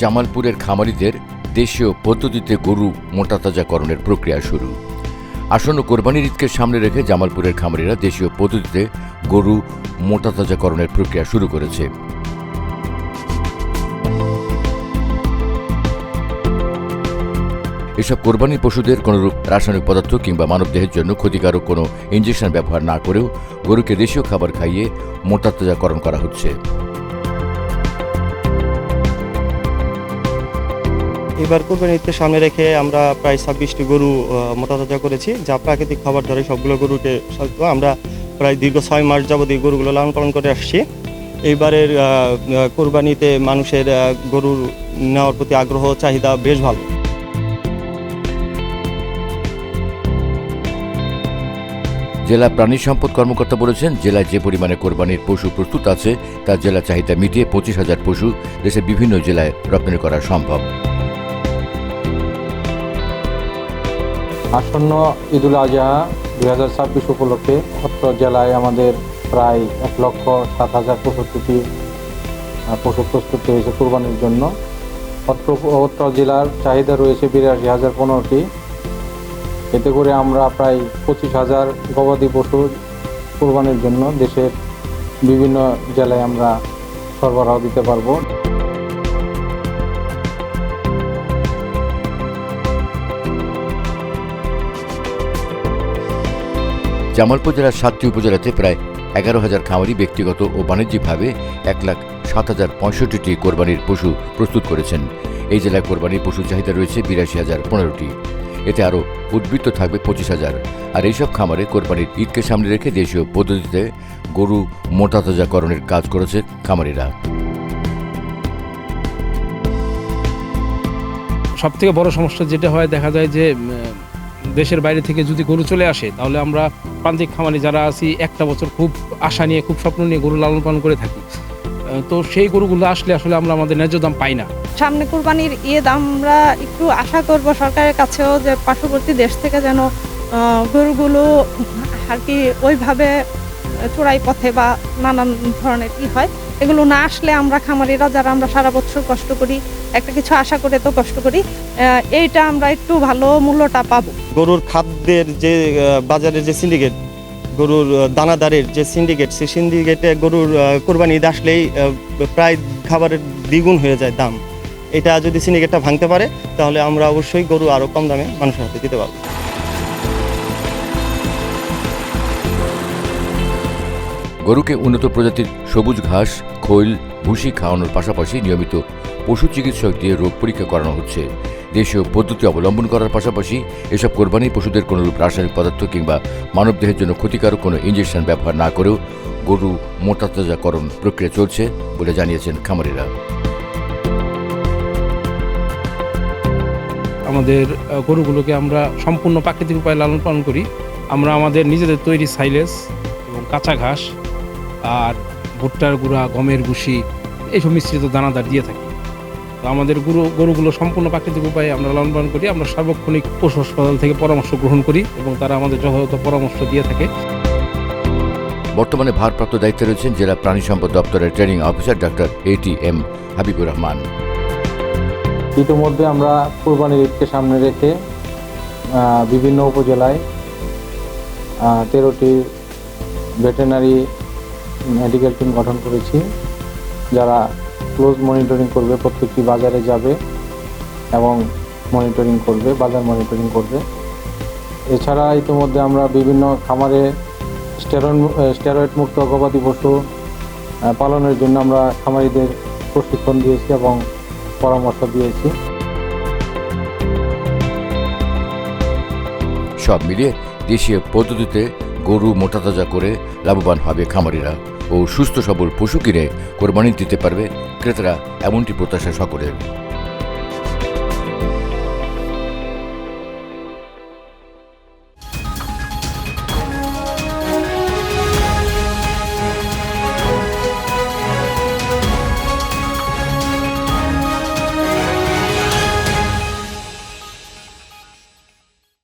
জামালপুরের খামারিদের দেশীয় পদ্ধতিতে গরু মোটাতাজাকরণের প্রক্রিয়া শুরু। আসন্ন কোরবানির ঈদকে সামনে রেখে জামালপুরের খামারিরা দেশীয় পদ্ধতিতে গরু মোটাতাজাকরণের প্রক্রিয়া শুরু করেছে। এসব কোরবানির পশুদের কোনোরূপ রাসায়নিক পদার্থ কিংবা মানবদেহের জন্য ক্ষতিকারক কোনো ইঞ্জেকশন ব্যবহার না করেও গরুকে দেশীয় খাবার খাইয়ে মোটাতাজাকরণ করা হচ্ছে। এবার কোরবানি ঈদকে সামনে রেখে আমরা প্রায় 26টি গরু মোটাতাজা করেছি, যা প্রাকৃতিক খাবার ধরে সবগুলো গরুকে আমরা প্রায় দীর্ঘ 6 মাস যাবত এই গরুগুলো লালন পালন করে আসছি। এইবারের কোরবানিতে মানুষের গরুর নেওয়ার প্রতি আগ্রহ চাহিদা বেশ ভালো। জেলা প্রাণী সম্পদ কর্মকর্তা বলেছেন, জেলায় যে পরিমাণে কোরবানির পশু প্রস্তুত আছে তা জেলা চাহিদা মিটিয়ে 25,000 পশু দেশের বিভিন্ন জেলায় রপ্তানি করা সম্ভব। আসন্ন ঈদুল আজহা 2026 উপলক্ষে অত্র জেলায় আমাদের প্রায় 1,07,065টি পশু প্রস্তুত হয়েছে কোরবানির জন্য। অত্র জেলার চাহিদা রয়েছে 82,015টি। এতে করে আমরা প্রায় 25,000 গবাদি পশু কোরবানির জন্য দেশের বিভিন্ন জেলায় আমরা সরবরাহ দিতে পারবো। জামালপুর জেলার 7টি উপজেলাতে প্রায় 11,000 খামারি ব্যক্তিগত ও বাণিজ্যিকভাবে 1,07,065টি কোরবানির পশু প্রস্তুত করেছেন। এই জেলায় কোরবানির পশুর চাহিদা রয়েছে 82,015টি। এতে আরও উদ্বৃত্ত থাকবে 25,000। আর এইসব খামারে কোরবানির ঈদকে সামনে রেখে দেশীয় পদ্ধতিতে গরু মোটাতাজাকরণের কাজ করেছে খামারিরা। সবথেকে বড় সমস্যা যেটা হয়, দেখা যায় যে দেশের বাইরে থেকে যদি গরু চলে আসে, তাহলে আমরা প্রান্তিক খামারি যারা আছি একটা বছর খুব আশা নিয়ে, খুব স্বপ্ন নিয়ে গরু লালন পালন করে থাকি। তো সেই গরুগুলো আসলে আমরা আমাদের ন্যায্য দাম পাই না। সামনে কুরবানির ঈদ আমরা একটু আশা করব সরকারের কাছেও যে পার্শ্ববর্তী দেশ থেকে যেন গরুগুলো আর কি ওইভাবে চোরাই পথে বা নানান ধরনের হয়, এগুলো না আসলে আমরা খামারিরা যারা আমরা সারা বছর কষ্ট করি, একটা কিছু আশা করে তো কষ্ট করি, এইটা আমরা একটু ভালো মূল্যটা পাবো। গরুর খাদ্যের যে বাজারের যে সিন্ডিকেট, গরুর দানাদারের যে সিন্ডিকেট, সেই সিন্ডিকেটে গরুর কোরবানি ঈদ আসলেই প্রায় খাবারের দ্বিগুণ হয়ে যায় দাম। এটা যদি সিন্ডিকেটটা ভাঙতে পারে তাহলে আমরা অবশ্যই গরু আরও কম দামে মানুষের হাতে দিতে পারবো। গরুকে উন্নত প্রজাতির সবুজ ঘাস, খৈল, ভুসি খাওয়ানোর পাশাপাশি নিয়মিত পশু চিকিৎসক দিয়ে রোগ পরীক্ষা করানো হচ্ছে। দেশীয় পদ্ধতি অবলম্বন করার পাশাপাশি এসব কোরবানির পশুদের কোনোরূপ রাসায়নিক পদার্থ কিংবা মানবদেহের জন্য ক্ষতিকারক কোনো ইঞ্জেকশন ব্যবহার না করেও গরু মোটাতাজাকরণ প্রক্রিয়া চলছে বলে জানিয়েছেন খামারিরা। আমাদের গরুগুলোকে আমরা সম্পূর্ণ প্রাকৃতিক উপায়ে লালন পালন করি। আমরা আমাদের নিজেদের তৈরি সাইলেজ এবং কাঁচা ঘাস আর ভুট্টার গুঁড়া, গমের ভুসি, এইসব মিশ্রিত দানাদার দিয়ে থাকি। তো আমাদের গরুগুলো সম্পূর্ণ প্রাকৃতিক উপায়ে আমরা লালন পালন করি। আমরা সার্বক্ষণিক পশু হাসপাতাল থেকে পরামর্শ গ্রহণ করি এবং তারা আমাদের যথাযথ পরামর্শ দিয়ে থাকে। বর্তমানে ভারপ্রাপ্ত দায়িত্বে রয়েছেন জেলা প্রাণী সম্পদ দপ্তরের training officer doctor ATM Habibur Rahman. ইতিমধ্যে আমরা কোরবানির ঈদকে সামনে রেখে বিভিন্ন উপজেলায় 13টি ভেটেরিনারি মেডিকেল টিম গঠন করেছি, যারা ক্লোজ মনিটরিং করবে, প্রত্যেকটি বাজারে যাবে এবং মনিটরিং করবে, বাজার মনিটরিং করবে। এছাড়া ইতিমধ্যে আমরা বিভিন্ন খামারে স্টেরয়েড মুক্ত গবাদি পশু পালনের জন্য আমরা খামারিদের প্রশিক্ষণ দিয়েছি এবং পরামর্শ দিয়েছি। সব মিলিয়ে দেশীয় পদ্ধতিতে গরু মোটাতাজা করে লাভবান হবে খামারিরা ও সুস্থ সবল পশু কিনে কোরবানি দিতে পারবে ক্রেতারা, এমনটি প্রত্যাশা সকলের।